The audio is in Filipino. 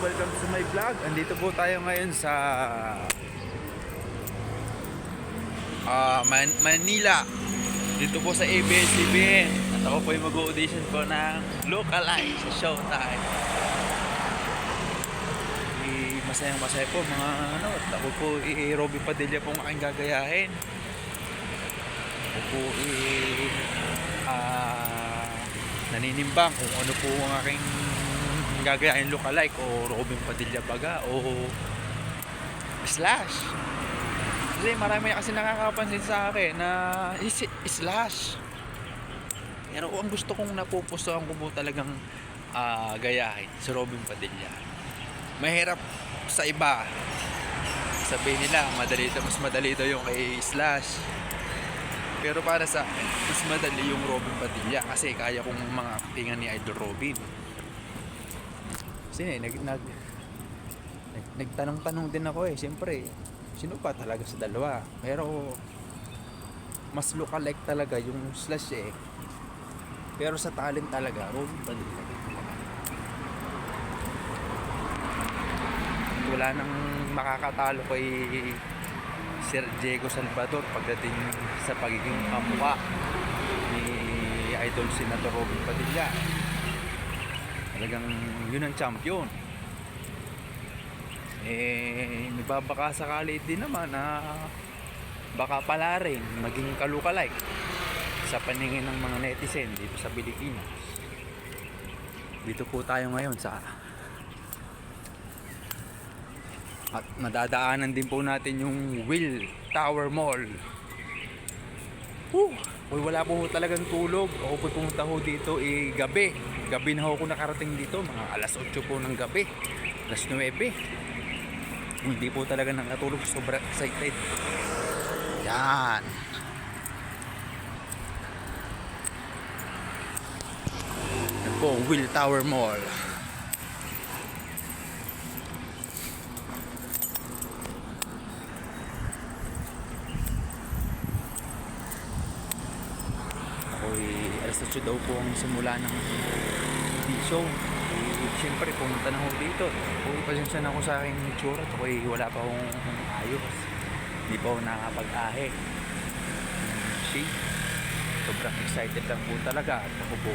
welcome to my vlog. Andito po tayo ngayon sa Manila. Dito po sa ABS-CBN. At ako po yung mag-audition po ng Lookalike sa Showtime. Masayang masaya po mga ano. At ako po Robby Padilla po ang aking gagayahin. Ako po naninimbang kung ano po ang aking gagayahin lookalike o Robby Padilla baga o Slash. Kasi marami kasi nakakapansin sa akin na Slash. Pero ang gusto kong napupusuan ko po talagang gayahin si Robby Padilla. Mahirap sa iba. Sabihin nila mas madali daw yung kay Slash. Pero para sa akin, mas madali yung Robby Padilla kasi kaya kong mga aktingan ni Idol Robby. Kasi nagtanong-tanong din ako siyempre, sino pa talaga sa dalawa? Pero mas lookalike talaga yung Slash Pero sa talent talaga, Robby Padilla. Wala nang makakatalo kay Sir Diego Salvador pagdating sa pagiging kamukha ni Idol Senator Robby Padilla. Talagang yun ang champion. Nagbabaka sakali din naman na baka pala rin maging kalukalike sa paningin ng mga netizen dito sa Pilipinas. Dito po tayo ngayon at madadaanan din po natin yung Will Tower Mall. Uy, wala po talagang tulog. Ako po pumunta ho dito gabi na ako nakarating dito, mga alas 8 po ng gabi, alas 9. Hindi po talaga nakatulog, sobrang excited. Yan. Yan po, Will Tower Mall. Alas 8 daw po ang simula ng show. Siyempre pumunta na ako dito. Pasensya na ako sa aking itsura. Wala pa akong ayos. Hindi pa ako nakapag-ahe. Sobrang excited lang po talaga. At ako po